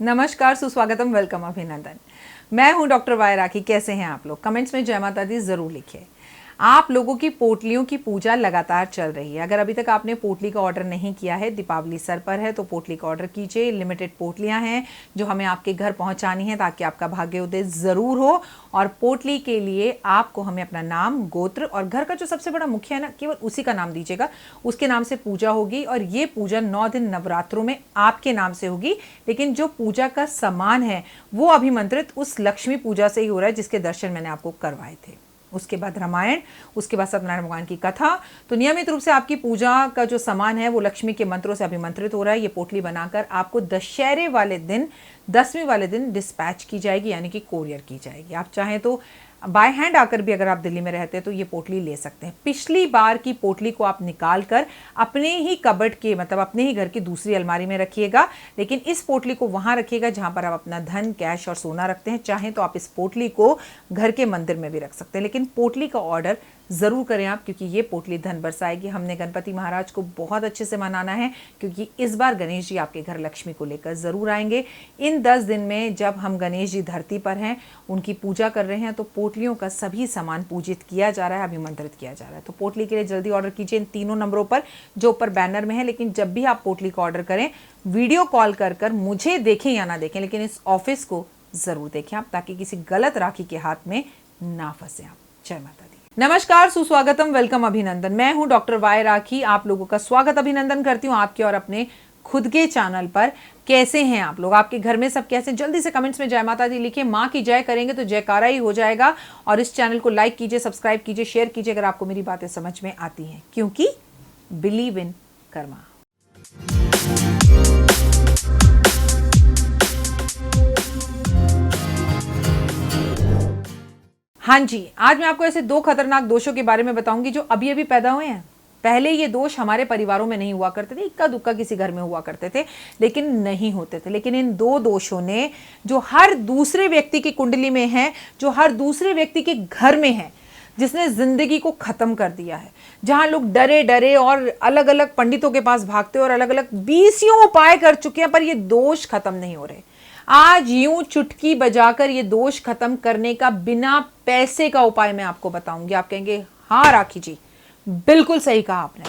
नमस्कार, सुस्वागतम, वेलकम, अभिनंदन। मैं हूं डॉक्टर वाई राखी। कैसे हैं आप लोग? कमेंट्स में जय माता दी जरूर लिखिए। आप लोगों की पोटलियों की पूजा लगातार चल रही है। अगर अभी तक आपने पोटली का ऑर्डर नहीं किया है, दीपावली सर पर है, तो पोटली का ऑर्डर कीजिए। लिमिटेड पोटलियां हैं जो हमें आपके घर पहुंचानी है ताकि आपका भाग्योदय जरूर हो। और पोटली के लिए आपको हमें अपना नाम, गोत्र और घर का जो सबसे बड़ा मुखिया है ना, केवल उसी का नाम दीजिएगा। उसके नाम से पूजा होगी और ये पूजा 9 दिन नवरात्रों में आपके नाम से होगी। लेकिन जो पूजा का सामान है वो अभिमंत्रित उस लक्ष्मी पूजा से ही हो रहा है जिसके दर्शन मैंने आपको करवाए थे। उसके बाद रामायण, उसके बाद सत्यनारायण भगवान की कथा। तो नियमित रूप से आपकी पूजा का जो सामान है वो लक्ष्मी के मंत्रों से अभिमंत्रित हो रहा है। ये पोटली बनाकर आपको दशहरे वाले दिन, 10वीं वाले दिन डिस्पैच की जाएगी, यानी कि कोरियर की जाएगी। आप चाहें तो बाय हैंड आकर भी, अगर आप दिल्ली में रहते हैं तो ये पोटली ले सकते हैं। पिछली बार की पोटली को आप निकाल कर अपने ही कबर्ड के, मतलब अपने ही घर की दूसरी अलमारी में रखिएगा। लेकिन इस पोटली को वहां रखिएगा जहां पर आप अपना धन, कैश और सोना रखते हैं। चाहें तो आप इस पोटली को घर के मंदिर में भी रख सकते हैं, लेकिन पोटली का ऑर्डर ज़रूर करें आप, क्योंकि ये पोटली धन बरसाएगी। हमने गणपति महाराज को बहुत अच्छे से मनाना है, क्योंकि इस बार गणेश जी आपके घर लक्ष्मी को लेकर ज़रूर आएंगे। इन 10 दिन में जब हम गणेश जी धरती पर हैं, उनकी पूजा कर रहे हैं, तो पोटलियों का सभी सामान पूजित किया जा रहा है, अभिमंत्रित किया जा रहा है। तो पोटली के लिए जल्दी ऑर्डर कीजिए इन तीनों नंबरों पर जो ऊपर बैनर में है। लेकिन जब भी आप पोटली का ऑर्डर करें, वीडियो कॉल कर मुझे देखें या ना देखें, लेकिन इस ऑफिस को ज़रूर देखें आप, ताकि किसी गलत राखी के हाथ में ना फंसे आप। जय माता दी। नमस्कार, सुस्वागतम, वेलकम, अभिनंदन। मैं हूं डॉक्टर वाई राखी। आप लोगों का स्वागत, अभिनंदन करती हूं आपके और अपने खुद के चैनल पर। कैसे हैं आप लोग? आपके घर में सब कैसे? जल्दी से कमेंट्स में जय माता दी लिखिए। माँ की जय करेंगे तो जयकारा ही हो जाएगा। और इस चैनल को लाइक कीजिए, सब्सक्राइब कीजिए, शेयर कीजिए अगर आपको मेरी बातें समझ में आती हैं, क्योंकि बिलीव इन कर्मा। हाँ जी, आज मैं आपको ऐसे 2 खतरनाक दोषों के बारे में बताऊंगी जो अभी अभी पैदा हुए हैं। पहले ये दोष हमारे परिवारों में नहीं हुआ करते थे, इक्का दुक्का किसी घर में हुआ करते थे, लेकिन नहीं होते थे। लेकिन इन 2 दोषों ने, जो हर दूसरे व्यक्ति की कुंडली में है, जो हर दूसरे व्यक्ति के घर में है, जिसने जिंदगी को खत्म कर दिया है, जहां लोग डरे डरे और अलग अलग पंडितों के पास भागते और अलग अलग 20 उपाय कर चुके हैं, पर ये दोष खत्म नहीं हो रहे। आज यूं चुटकी बजाकर ये दोष खत्म करने का बिना पैसे का उपाय मैं आपको बताऊंगी। आप कहेंगे हाँ राखी जी, बिल्कुल सही कहा आपने,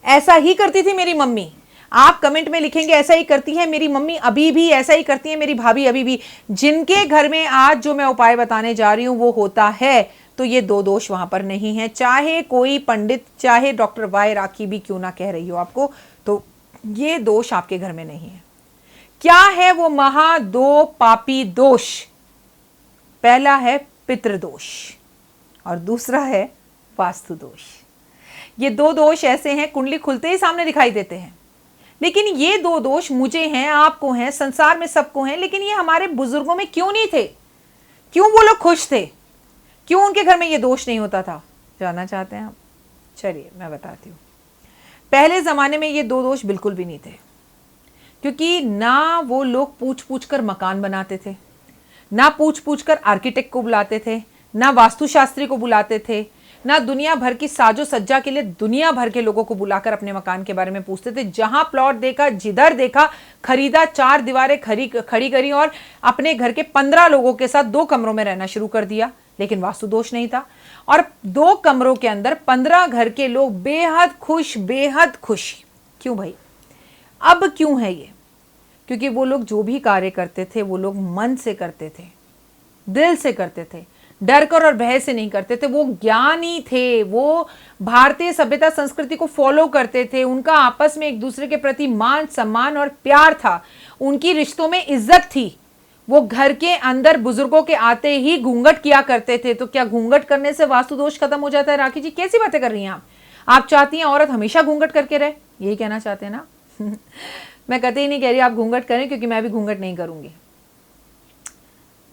ऐसा ही करती थी मेरी मम्मी। आप कमेंट में लिखेंगे ऐसा ही करती है मेरी मम्मी, अभी भी ऐसा ही करती है मेरी भाभी, अभी भी। जिनके घर में आज जो मैं उपाय बताने जा रही हूं वो होता है, तो ये 2 दोष वहां पर नहीं है। चाहे कोई पंडित, चाहे डॉक्टर वाई राखी भी क्यों ना कह रही हो आपको, तो ये दोष आपके घर में नहीं है। क्या है वो महा 2 पापी दोष? पहला है पितृदोष और दूसरा है वास्तु दोष। ये 2 दोष ऐसे हैं, कुंडली खुलते ही सामने दिखाई देते हैं। लेकिन ये 2 दोष मुझे हैं, आपको हैं, संसार में सबको हैं, लेकिन ये हमारे बुजुर्गों में क्यों नहीं थे? क्यों वो लोग खुश थे? क्यों उनके घर में ये दोष नहीं होता था? जानना चाहते हैं आप? चलिए मैं बताती हूँ। पहले जमाने में ये 2 दोष बिल्कुल भी नहीं थे, क्योंकि ना वो लोग पूछ पूछ कर मकान बनाते थे, ना पूछ पूछ कर आर्किटेक्ट को बुलाते थे, ना वास्तुशास्त्री को बुलाते थे, ना दुनिया भर की साजो सज्जा के लिए दुनिया भर के लोगों को बुलाकर अपने मकान के बारे में पूछते थे। जहां प्लॉट देखा, जिधर देखा, खरीदा, 4 दीवारें खड़ी करी और अपने घर के 15 लोगों के साथ 2 कमरों में रहना शुरू कर दिया। लेकिन वास्तु दोष नहीं था, और 2 कमरों के अंदर 15 घर के लोग बेहद खुश, बेहद खुश। क्यों भाई? अब क्यों है ये? क्योंकि वो लोग जो भी कार्य करते थे वो लोग मन से करते थे, दिल से करते थे, डर कर और भय से नहीं करते थे। वो ज्ञानी थे, वो भारतीय सभ्यता संस्कृति को फॉलो करते थे। उनका आपस में एक दूसरे के प्रति मान, सम्मान और प्यार था। उनकी रिश्तों में इज्जत थी। वो घर के अंदर बुजुर्गों के आते ही घूंघट किया करते थे। तो क्या घूंघट करने से वास्तु दोष खत्म हो जाता है? राखी जी कैसी बातें कर रही हैं आप चाहती हैं औरत हमेशा घूंघट करके रहे? यही कहना चाहते हैं ना? मैं कतई नहीं कह रही आप घूंघट करें, क्योंकि मैं भी घूंघट नहीं करूंगी।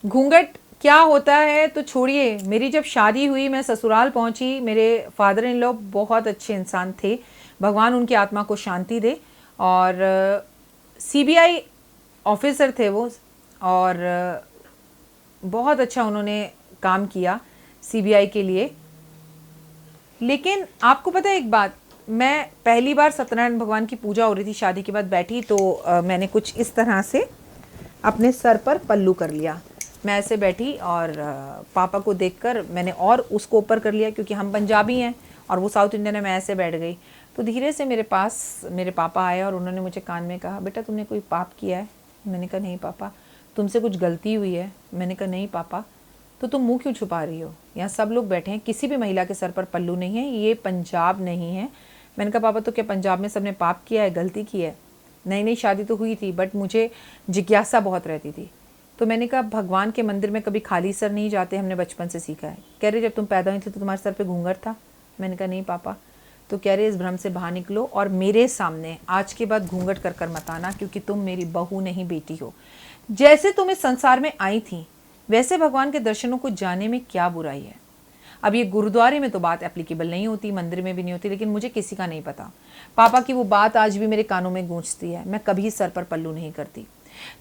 घूंघट क्या होता है तो छोड़िए। मेरी जब शादी हुई, मैं ससुराल पहुंची, मेरे फादर इन लॉ बहुत अच्छे इंसान थे, भगवान उनकी आत्मा को शांति दे। और सीबीआई ऑफिसर थे वो, और बहुत अच्छा उन्होंने काम किया सीबीआई के लिए। लेकिन आपको पता है एक बात, मैं पहली बार सत्यनारायण भगवान की पूजा हो रही थी, शादी के बाद बैठी तो मैंने कुछ इस तरह से अपने सर पर पल्लू कर लिया। मैं ऐसे बैठी और पापा को देखकर मैंने और उसको ऊपर कर लिया, क्योंकि हम पंजाबी हैं और वो साउथ इंडियन है। मैं ऐसे बैठ गई तो धीरे से मेरे पास मेरे पापा आए और उन्होंने मुझे कान में कहा, बेटा तुमने कोई पाप किया है? मैंने कहा नहीं पापा। तुमसे कुछ गलती हुई है? मैंने कहा नहीं पापा। तो तुम मुंह क्यों छुपा रही हो? यहाँ सब लोग बैठे हैं, किसी भी महिला के सर पर पल्लू नहीं है, ये पंजाब नहीं है। मैंने कहा पापा तो क्या पंजाब में सबने पाप किया है, गलती की है? नई नई शादी तो हुई थी, बट मुझे जिज्ञासा बहुत रहती थी। तो मैंने कहा भगवान के मंदिर में कभी खाली सर नहीं जाते, हमने बचपन से सीखा है। कह रहे जब तुम पैदा हुई थी तो तुम्हारे सर पे घूंघट था? मैंने कहा नहीं पापा। तो कह रहे इस भ्रम से बाहर निकलो और मेरे सामने आज के बाद घूंघट कर कर मत आना, क्योंकि तुम मेरी बहू नहीं बेटी हो। जैसे तुम इस संसार में आई थी वैसे भगवान के दर्शनों को जाने में क्या बुराई है। अब ये गुरुद्वारे में तो बात एप्लीकेबल नहीं होती, मंदिर में भी नहीं होती, लेकिन मुझे किसी का नहीं पता। पापा की वो बात आज भी मेरे कानों में गूंजती है। मैं कभी सर पर पल्लू नहीं करती।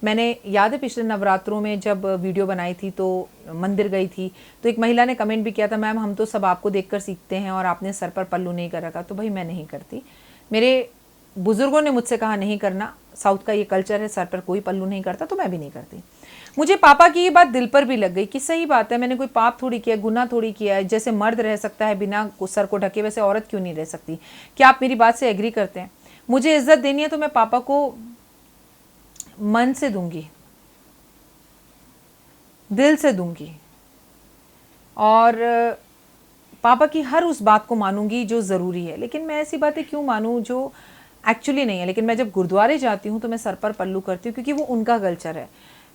मैंने याद है पिछले नवरात्रों में जब वीडियो बनाई थी तो मंदिर गई थी तो एक महिला ने कमेंट भी किया था, मैम हम तो सब आपको देखकर सीखते हैं और आपने सर पर पल्लू नहीं कर रखा। तो भाई मैं नहीं करती, मेरे बुजुर्गों ने मुझसे कहा नहीं करना, साउथ का ये कल्चर है, सर पर कोई पल्लू नहीं करता, तो मैं भी नहीं करती। मुझे पापा की ये बात दिल पर भी लग गई कि सही बात है, मैंने कोई पाप थोड़ी किया, गुनाह थोड़ी किया है। जैसे मर्द रह सकता है बिना सर को ढके, वैसे औरत क्यों नहीं रह सकती? क्या आप मेरी बात से एग्री करते हैं? मुझे इज्जत देनी है तो मैं पापा को मन से दूंगी, दिल से दूंगी, और पापा की हर उस बात को मानूंगी जो ज़रूरी है। लेकिन मैं ऐसी बातें क्यों मानूं जो एक्चुअली नहीं है। लेकिन मैं जब गुरुद्वारे जाती हूँ तो मैं सर पर पल्लू करती हूँ, क्योंकि वो उनका कल्चर है।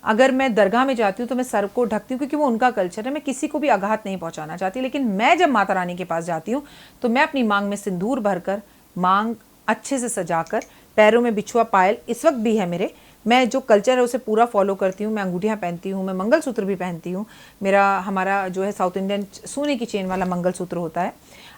अगर मैं दरगाह में जाती हूँ तो मैं सर को ढकती हूँ, क्योंकि वो उनका कल्चर है। मैं किसी को भी आघात नहीं पहुँचाना चाहती। लेकिन मैं जब माता रानी के पास जाती हूँ तो मैं अपनी मांग में सिंदूर भरकर, मांग अच्छे से सजाकर, पैरों में बिछुआ पायल इस वक्त भी है मेरे, मैं जो कल्चर है उसे पूरा फॉलो करती हूँ। मैं अंगूठियाँ पहनती हूँ, मैं मंगलसूत्र भी पहनती हूँ। हमारा जो है साउथ इंडियन सोने की चेन वाला मंगलसूत्र होता है।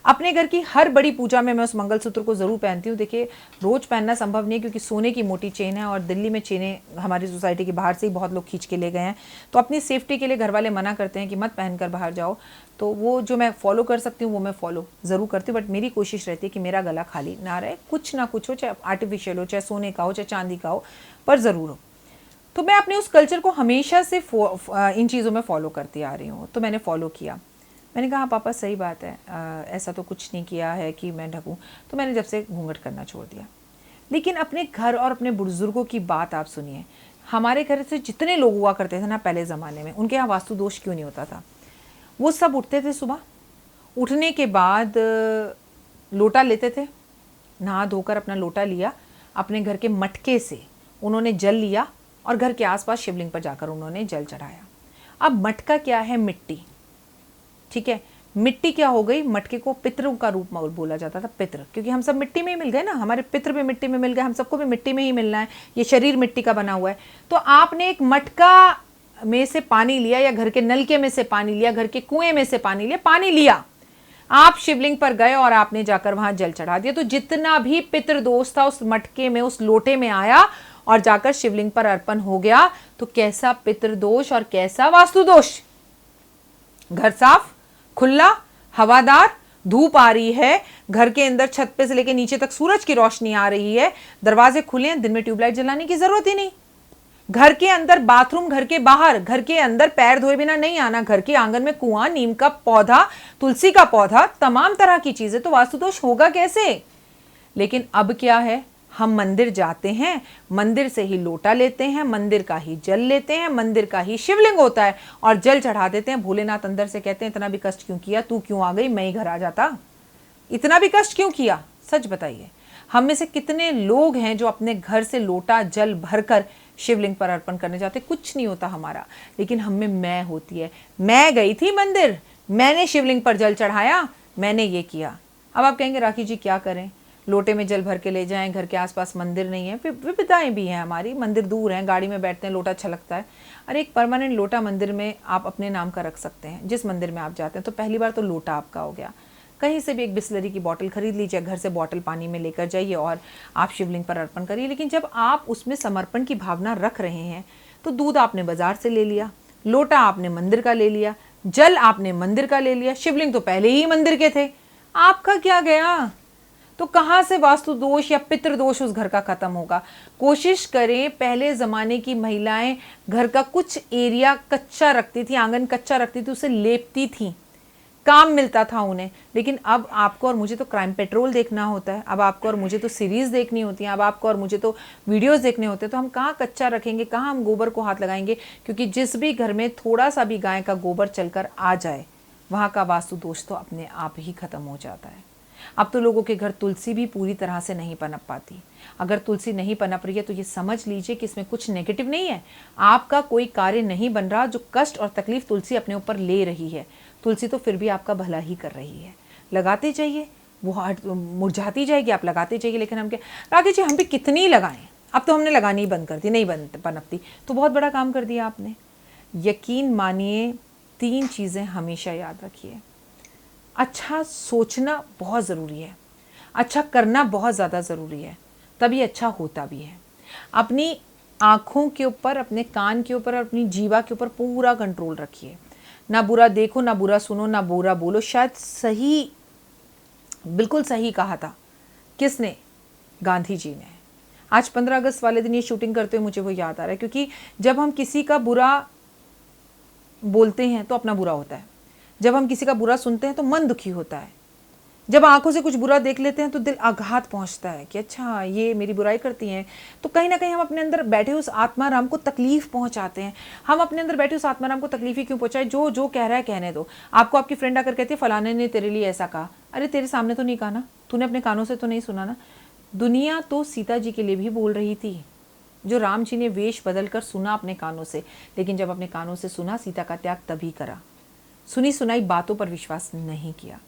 अपने घर की हर बड़ी पूजा में मैं उस मंगलसूत्र को ज़रूर पहनती हूँ। देखिए रोज़ पहनना संभव नहीं है, क्योंकि सोने की मोटी चेन है और दिल्ली में चेनें हमारी सोसाइटी के बाहर से ही बहुत लोग खींच के ले गए हैं। तो अपनी सेफ्टी के लिए घर वाले मना करते हैं कि मत पहन कर बाहर जाओ। तो वो जो मैं फॉलो कर सकती हूँ वो मैं फॉलो ज़रूर करती हूँ। बट मेरी कोशिश रहती है कि मेरा गला खाली ना रहे, कुछ ना कुछ हो, चाहे आर्टिफिशियल हो, चाहे सोने का हो, चाहे चांदी का हो, पर ज़रूर हो। तो मैं अपने उस कल्चर को हमेशा से इन चीज़ों में फॉलो करती आ रही हूँ। तो मैंने फॉलो किया। मैंने कहा पापा सही बात है, ऐसा तो कुछ नहीं किया है कि मैं ढकूं। तो मैंने जब से घूंघट करना छोड़ दिया। लेकिन अपने घर और अपने बुजुर्गों की बात आप सुनिए। हमारे घर से जितने लोग हुआ करते थे ना पहले ज़माने में, उनके यहाँ वास्तु दोष क्यों नहीं होता था? वो सब उठते थे सुबह, उठने के बाद लोटा लेते थे, नहा धोकर अपना लोटा लिया, अपने घर के मटके से उन्होंने जल लिया और घर के आसपास शिवलिंग पर जाकर उन्होंने जल चढ़ाया। अब मटका क्या है? मिट्टी, ठीक है। मिट्टी क्या हो गई? मटके को पितरों का रूप बोला जाता था, पितर, क्योंकि हम सब मिट्टी में ही मिल गए ना, हमारे पितर भी मिट्टी में मिल गए, हम सबको भी मिट्टी में ही मिलना है, ये शरीर मिट्टी का बना हुआ है। तो आपने एक मटका में से पानी लिया, या घर के नलके में से पानी लिया, घर के कुएं में से पानी लिया, पानी लिया, आप शिवलिंग पर गए और आपने जाकर वहां जल चढ़ा दिया। तो जितना भी पितृ दोष था उस मटके में, उस लोटे में आया और जाकर शिवलिंग पर अर्पण हो गया। तो कैसा पितृदोष और कैसा वास्तु दोष? घर साफ, खुला, हवादार, धूप आ रही है, घर के अंदर छत पे से लेके नीचे तक सूरज की रोशनी आ रही है, दरवाजे खुले हैं, दिन में ट्यूबलाइट जलाने की जरूरत ही नहीं। घर के अंदर बाथरूम, घर के बाहर, घर के अंदर पैर धोए बिना नहीं आना, घर के आंगन में कुआं, नीम का पौधा, तुलसी का पौधा, तमाम तरह की चीजें। तो वास्तुदोष होगा कैसे? लेकिन अब क्या है, हम मंदिर जाते हैं, मंदिर से ही लोटा लेते हैं, मंदिर का ही जल लेते हैं, मंदिर का ही शिवलिंग होता है और जल चढ़ा देते हैं। भोलेनाथ अंदर से कहते हैं इतना भी कष्ट क्यों किया, तू क्यों आ गई, मैं ही घर आ जाता, इतना भी कष्ट क्यों किया? सच बताइए, हम में से कितने लोग हैं जो अपने घर से लोटा जल भरकर शिवलिंग पर अर्पण करने जाते? कुछ नहीं होता हमारा, लेकिन हम में मैं होती है। मैं गई थी मंदिर, मैंने शिवलिंग पर जल चढ़ाया, मैंने ये किया। अब आप कहेंगे राखी जी क्या करें, लोटे में जल भर के ले जाएं, घर के आसपास मंदिर नहीं है, विविधताएं भी हैं हमारी, मंदिर दूर हैं, गाड़ी में बैठते हैं, लोटा छलकता है। अरे एक परमानेंट लोटा मंदिर में आप अपने नाम का रख सकते हैं, जिस मंदिर में आप जाते हैं। तो पहली बार तो लोटा आपका हो गया। कहीं से भी एक बिस्लरी की बोतल खरीद लीजिए, घर से बोतल पानी में लेकर जाइए और आप शिवलिंग पर अर्पण करिए। लेकिन जब आप उसमें समर्पण की भावना रख रहे हैं तो दूध आपने बाजार से ले लिया, लोटा आपने मंदिर का ले लिया, जल आपने मंदिर का ले लिया, शिवलिंग तो पहले ही मंदिर के थे, आपका क्या गया? तो कहाँ से वास्तु दोष या पितृ दोष उस घर का खत्म होगा? कोशिश करें, पहले ज़माने की महिलाएं घर का कुछ एरिया कच्चा रखती थी, आंगन कच्चा रखती थी, उसे लेपती थी, काम मिलता था उन्हें। लेकिन अब आपको और मुझे तो क्राइम पेट्रोल देखना होता है, अब आपको और मुझे तो सीरीज़ देखनी होती है, अब आपको और मुझे तो वीडियोस देखने होते हैं, तो हम कहाँ कच्चा रखेंगे, कहाँ हम गोबर को हाथ लगाएंगे? क्योंकि जिस भी घर में थोड़ा सा भी गाय का गोबर चलकर आ जाए, वहाँ का वास्तु दोष तो अपने आप ही खत्म हो जाता है। अब तो लोगों के घर तुलसी भी पूरी तरह से नहीं पनप पाती। अगर तुलसी नहीं पनप रही है तो ये समझ लीजिए कि इसमें कुछ नेगेटिव नहीं है, आपका कोई कार्य नहीं बन रहा। जो कष्ट और तकलीफ तुलसी अपने ऊपर ले रही है, तुलसी तो फिर भी आपका भला ही कर रही है। लगाते जाइए, वो मुरझाती जाएगी, आप लगाते जाइए। लेकिन हम क्या राकेश जी, हम भी कितनी लगाएं? अब तो हमने लगानी ही बंद कर दी, नहीं पनपती। तो बहुत बड़ा काम कर दिया आपने। यकीन मानिए, 3 चीज़ें हमेशा याद रखिए। अच्छा सोचना बहुत ज़रूरी है, अच्छा करना बहुत ज़्यादा ज़रूरी है, तभी अच्छा होता भी है। अपनी आँखों के ऊपर, अपने कान के ऊपर, अपनी जीवा के ऊपर पूरा कंट्रोल रखिए। ना बुरा देखो, ना बुरा सुनो, ना बुरा बोलो। शायद सही, बिल्कुल सही कहा था किसने? गांधी जी ने। आज 15 अगस्त वाले दिन ये शूटिंग करते हुए मुझे वो याद आ रहा है, क्योंकि जब हम किसी का बुरा बोलते हैं तो अपना बुरा होता है, जब हम किसी का बुरा सुनते हैं तो मन दुखी होता है, जब आंखों से कुछ बुरा देख लेते हैं तो दिल आघात पहुंचता है कि अच्छा ये मेरी बुराई करती हैं। तो कहीं ना कहीं हम अपने अंदर बैठे उस आत्माराम को तकलीफ पहुंचाते हैं। हम अपने अंदर बैठे उस आत्माराम को तकलीफ ही क्यों पहुंचाए? जो जो कह रहा है कहने दो। आपको आपकी फ्रेंड आकर कहती है फलाने ने तेरे लिए ऐसा कहा। अरे तेरे सामने तो नहीं कहा ना, तूने अपने कानों से तो नहीं सुना ना। दुनिया तो सीता जी के लिए भी बोल रही थी, जो राम जी ने वेश बदल कर सुना अपने कानों से। लेकिन जब अपने कानों से सुना, सीता का त्याग तभी करा। सुनी सुनाई बातों पर विश्वास नहीं किया।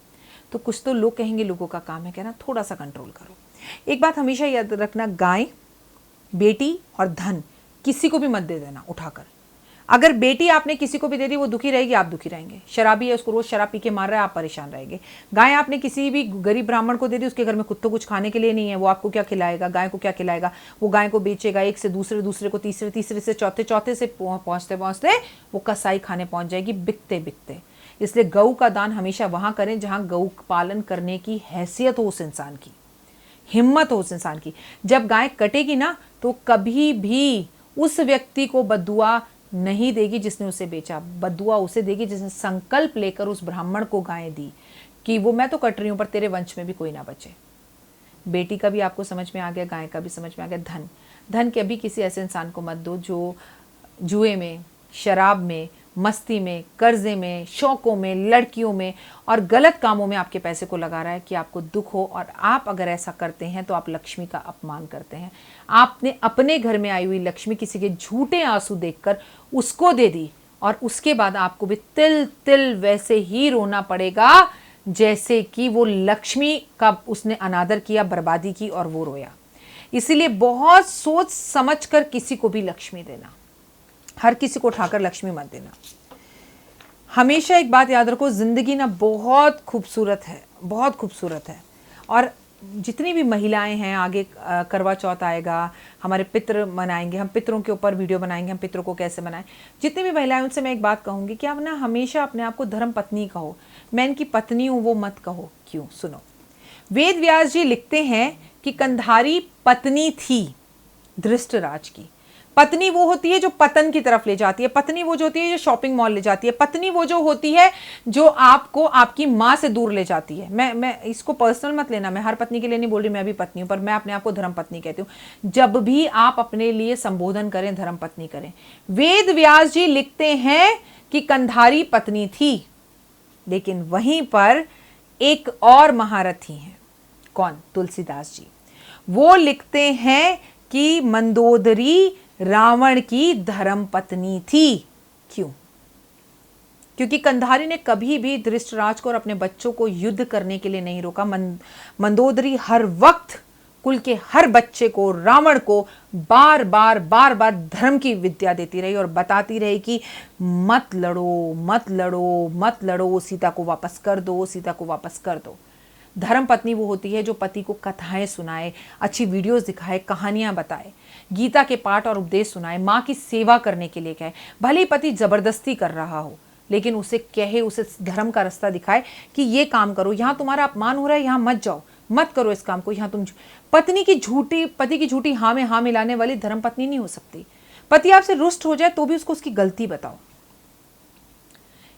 तो कुछ तो लोग कहेंगे, लोगों का काम है कहना, थोड़ा सा कंट्रोल करो। एक बात हमेशा याद रखना, गाय, बेटी और धन किसी को भी मत दे देना उठाकर। अगर बेटी आपने किसी को भी दे दी, वो दुखी रहेगी, आप दुखी रहेंगे। शराबी है, उसको रोज शराब पी के मार रहा है, आप परेशान रहेंगे। गाय आपने किसी भी गरीब ब्राह्मण को दे दी, उसके घर में कुत्तों कुछ खाने के लिए नहीं है, वो आपको क्या खिलाएगा? गाय को क्या खिलाएगा? वो गाय को बेचेगा, एक से दूसरे, दूसरे को तीसरे, तीसरे से चौथे, चौथे से पहुंचते पहुंचते वो कसाई खाने पहुंच जाएगी, बिकते बिकते। इसलिए गऊ का दान हमेशा वहां करें जहां गऊ पालन करने की हैसियत हो उस इंसान की, हिम्मत हो उस इंसान की। जब गाय कटेगी ना, तो कभी भी उस व्यक्ति को बद्दुआ नहीं देगी जिसने उसे बेचा। बद्दुआ उसे देगी जिसने संकल्प लेकर उस ब्राह्मण को गाय दी कि वो मैं तो कट रही हूं पर तेरे वंश में भी कोई ना बचे। बेटी का भी आपको समझ में आ गया, गाय का भी समझ में आ गया। धन, धन कभी किसी ऐसे इंसान को मत दो जो जुए में, शराब में, मस्ती में, कर्जे में, शौकों में, लड़कियों में और गलत कामों में आपके पैसे को लगा रहा है कि आपको दुख हो। और आप अगर ऐसा करते हैं तो आप लक्ष्मी का अपमान करते हैं। आपने अपने घर में आई हुई लक्ष्मी किसी के झूठे आंसू देखकर उसको दे दी, और उसके बाद आपको भी तिल तिल वैसे ही रोना पड़ेगा जैसे कि वो लक्ष्मी का उसने अनादर किया, बर्बादी की और वो रोया। इसीलिए बहुत सोच समझ कर किसी को भी लक्ष्मी देना, हर किसी को उठाकर लक्ष्मी मत देना। हमेशा एक बात याद रखो, जिंदगी ना बहुत खूबसूरत है, बहुत खूबसूरत है। और जितनी भी महिलाएं हैं, आगे करवा चौथ आएगा, हमारे पितृ मनाएंगे, हम पितरों के ऊपर वीडियो बनाएंगे, हम पितरों को कैसे बनाएं। जितनी भी महिलाएं, उनसे मैं एक बात कहूंगी कि आप ना हमेशा अपने आप को धर्म पत्नी कहो। मैं इनकी पत्नी हूं वो मत कहो। क्यों? सुनो, वेद व्यास जी लिखते हैं कि कंधारी पत्नी थी धृष्टराज की। पत्नी वो होती है जो पतन की तरफ ले जाती है, पत्नी वो जो होती है जो शॉपिंग मॉल ले जाती है, पत्नी वो जो होती है जो आपको आपकी माँ से दूर ले जाती है। मैं इसको पर्सनल मत लेना, मैं हर पत्नी के लिए नहीं बोल रही, मैं भी पत्नी हूं, पर मैं अपने आप को धर्म पत्नी कहती हूं। जब भी आप अपने लिए संबोधन करें, धर्म पत्नी करें। वेद व्यास जी लिखते हैं कि कंधारी पत्नी थी, लेकिन वहीं पर एक और महारथी हैं। कौन? तुलसीदास जी। वो लिखते हैं कि मंदोदरी रावण की धर्म पत्नी थी। क्यों? क्योंकि कंधारी ने कभी भी धृष्टराज को और अपने बच्चों को युद्ध करने के लिए नहीं रोका। मंदोदरी हर वक्त कुल के हर बच्चे को, रावण को बार बार बार बार धर्म की विद्या देती रही और बताती रही कि मत लड़ो, मत लड़ो, मत लड़ो, सीता को वापस कर दो, सीता को वापस कर दो। धर्म पत्नी वो होती है जो पति को कथाएं सुनाए, अच्छी वीडियोस दिखाए, कहानियां बताए, गीता के पाठ और उपदेश सुनाए, माँ की सेवा करने के लिए कहे। भले ही पति जबरदस्ती कर रहा हो, लेकिन उसे कहे, उसे धर्म का रास्ता दिखाए कि ये काम करो, यहाँ तुम्हारा अपमान हो रहा है, यहाँ मत जाओ, मत करो इस काम को। यहाँ तुम पति की झूठी हाँ में हाँ मिलाने वाली धर्म पत्नी नहीं हो सकती। पति आपसे रुष्ट हो जाए तो भी उसको उसकी गलती बताओ।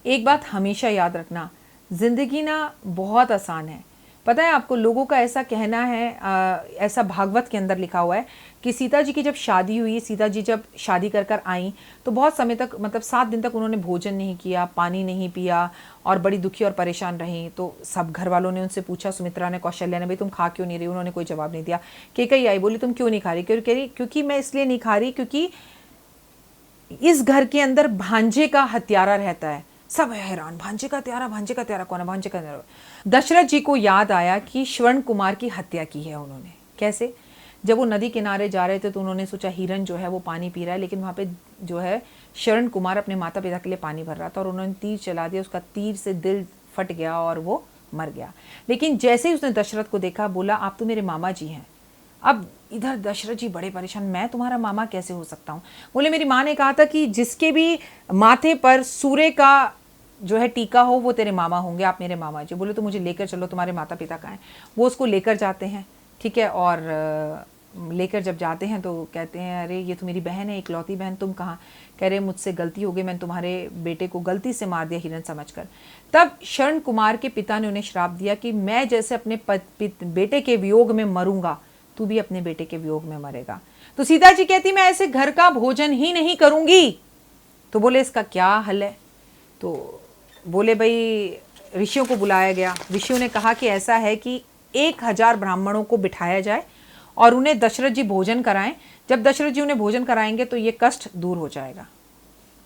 एक बात हमेशा याद रखना, जिंदगी ना बहुत आसान है। पता है आपको, लोगों का ऐसा कहना है, ऐसा भागवत के अंदर लिखा हुआ है कि सीता जी की जब शादी हुई, सीता जी जब शादी कर कर आई तो बहुत समय तक, मतलब 7 दिन तक उन्होंने भोजन नहीं किया, पानी नहीं पिया और बड़ी दुखी और परेशान रही। तो सब घर वालों ने उनसे पूछा, सुमित्रा ने, कौशल्या ने, भाई तुम खा क्यों नहीं रही? उन्होंने कोई जवाब नहीं दिया। कैकेयी आई, बोली तुम क्यों नहीं खा रही? कह रही क्योंकि मैं इसलिए नहीं खा रही क्योंकि इस घर के अंदर भांजे का हत्यारा रहता है। सब हैरान, भांजे का हत्यारा, भांजे का हत्यारा कौन है? भांजे का हत्यारा। दशरथ जी को याद आया कि स्वर्ण कुमार की हत्या की है उन्होंने। कैसे? जब वो नदी किनारे जा रहे थे तो उन्होंने सोचा हिरन जो है वो पानी पी रहा है, लेकिन वहाँ पे जो है स्वर्ण कुमार अपने माता पिता के लिए पानी भर रहा था और उन्होंने तीर चला दिया, उसका तीर से दिल फट गया और वो मर गया। लेकिन जैसे ही उसने दशरथ को देखा, बोला आप तो मेरे मामा जी हैं। अब इधर दशरथ जी बड़े परेशान, मैं तुम्हारा मामा कैसे हो सकता हूँ? बोले मेरी माँ ने कहा था कि जिसके भी माथे पर सूर्य का जो है टीका हो वो तेरे मामा होंगे, आप मेरे मामा जी। बोले तो मुझे लेकर चलो, तुम्हारे माता पिता कहाँ हैं? वो उसको लेकर जाते हैं, ठीक है, और लेकर जब जाते हैं तो कहते हैं अरे ये तो मेरी बहन है, इकलौती बहन, तुम कहाँ? कह रहे मुझसे गलती हो गई, मैंने तुम्हारे बेटे को गलती से मार दिया हिरन समझकर। तब स्वर्ण कुमार के पिता ने उन्हें श्राप दिया कि मैं जैसे अपने बेटे के वियोग में मरूंगा, तू भी अपने बेटे के वियोग में मरेगा। तो सीता जी कहती मैं ऐसे घर का भोजन ही नहीं करूंगी। तो बोले इसका क्या हल है? तो बोले भाई ऋषियों को बुलाया गया। ऋषियों ने कहा कि ऐसा है कि 1000 ब्राह्मणों को बिठाया जाए और उन्हें दशरथ जी भोजन कराएं। जब दशरथ जी उन्हें भोजन कराएंगे तो ये कष्ट दूर हो जाएगा।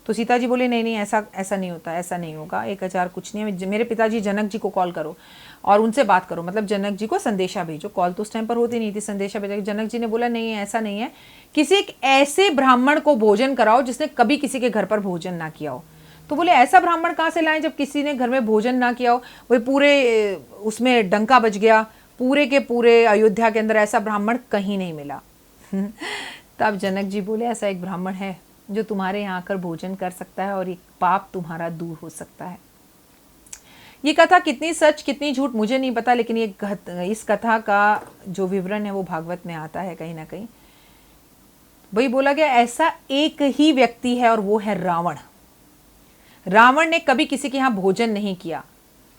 तो सीता जी बोले नहीं नहीं, ऐसा नहीं होता, ऐसा नहीं होगा, 1000 कुछ नहीं है। मेरे पिताजी जनक जी को कॉल करो और उनसे बात करो, मतलब जनक जी को संदेशा भेजो। कॉल तो उस टाइम पर होती नहीं थी, संदेशा भेजा। जनक जी ने बोला नहीं ऐसा नहीं है, किसी एक ऐसे ब्राह्मण को भोजन कराओ जिसने कभी किसी के घर पर भोजन ना किया हो। तो बोले ऐसा ब्राह्मण कहाँ से लाएं जब किसी ने घर में भोजन ना किया हो? वही पूरे उसमें डंका बज गया, पूरे के पूरे अयोध्या के अंदर ऐसा ब्राह्मण कहीं नहीं मिला। तब जनक जी बोले ऐसा एक ब्राह्मण है जो तुम्हारे यहाँ आकर भोजन कर सकता है और ये पाप तुम्हारा दूर हो सकता है। ये कथा कितनी सच कितनी झूठ मुझे नहीं पता, लेकिन ये इस कथा का जो विवरण है वो भागवत में आता है कहीं ना कहीं। वही बोला गया ऐसा एक ही व्यक्ति है और वो है रावण। रावण ने कभी किसी के यहाँ भोजन नहीं किया।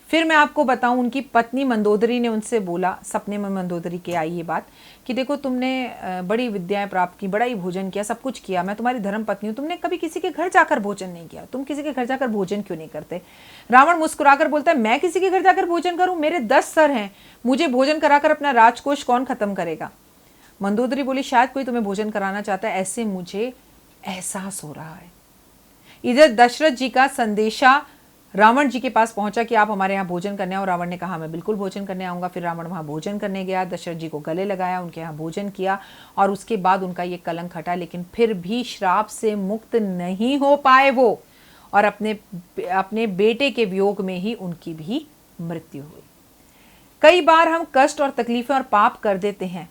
फिर मैं आपको बताऊं, उनकी पत्नी मंदोदरी ने उनसे बोला, सपने में मंदोदरी के आई ये बात कि देखो तुमने बड़ी विद्याएं प्राप्त की, बड़ा ही भोजन किया, सब कुछ किया, मैं तुम्हारी धर्म पत्नी हूँ, तुमने कभी किसी के घर जाकर भोजन नहीं किया, तुम किसी के घर जाकर भोजन क्यों नहीं करते? रावण मुस्कुराकर बोलता है मैं किसी के घर जाकर भोजन करूं? मेरे 10 सर हैं, मुझे भोजन कराकर अपना राजकोष कौन खत्म करेगा? मंदोदरी बोली शायद कोई तुम्हें भोजन कराना चाहता है, ऐसे मुझे एहसास हो रहा है। इधर दशरथ जी का संदेशा रावण जी के पास पहुंचा कि आप हमारे यहाँ भोजन करने आओ। रावण ने कहा मैं बिल्कुल भोजन करने आऊँगा। फिर रावण वहाँ भोजन करने गया, दशरथ जी को गले लगाया, उनके यहाँ भोजन किया और उसके बाद उनका ये कलंक हटा। लेकिन फिर भी श्राप से मुक्त नहीं हो पाए वो, और अपने बेटे के वियोग में ही उनकी भी मृत्यु हुई। कई बार हम कष्ट और तकलीफें और पाप कर देते हैं,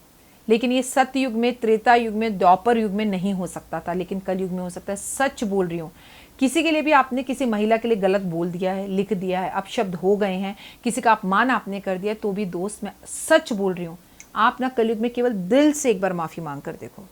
लेकिन ये सत्य युग में, त्रेता युग में, द्वापर युग में नहीं हो सकता था, लेकिन कल युग में हो सकता है। सच बोल रही हूँ। किसी के लिए भी आपने किसी महिला के लिए गलत बोल दिया है, लिख दिया है, अपशब्द हो गए हैं, किसी का अपमान आपने कर दिया, तो भी दोस्त मैं सच बोल रही हूँ, आप ना कलयुग में केवल दिल से एक बार माफ़ी मांग कर देखो,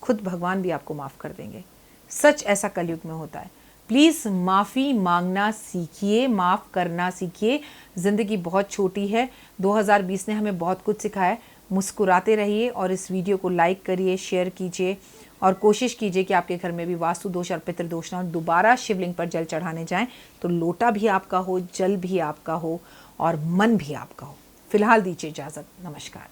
खुद भगवान भी आपको माफ़ कर देंगे। सच ऐसा कलयुग में होता है। प्लीज़ माफ़ी मांगना सीखिए, माफ़ करना सीखिए। ज़िंदगी बहुत छोटी है। 2020 ने हमें बहुत कुछ सिखाया। मुस्कुराते रहिए और इस वीडियो को लाइक करिए, शेयर कीजिए और कोशिश कीजिए कि आपके घर में भी वास्तु दोष और पितृदोष ना हो। दोबारा शिवलिंग पर जल चढ़ाने जाएं तो लोटा भी आपका हो, जल भी आपका हो और मन भी आपका हो। फिलहाल दीजिए इजाज़त। नमस्कार।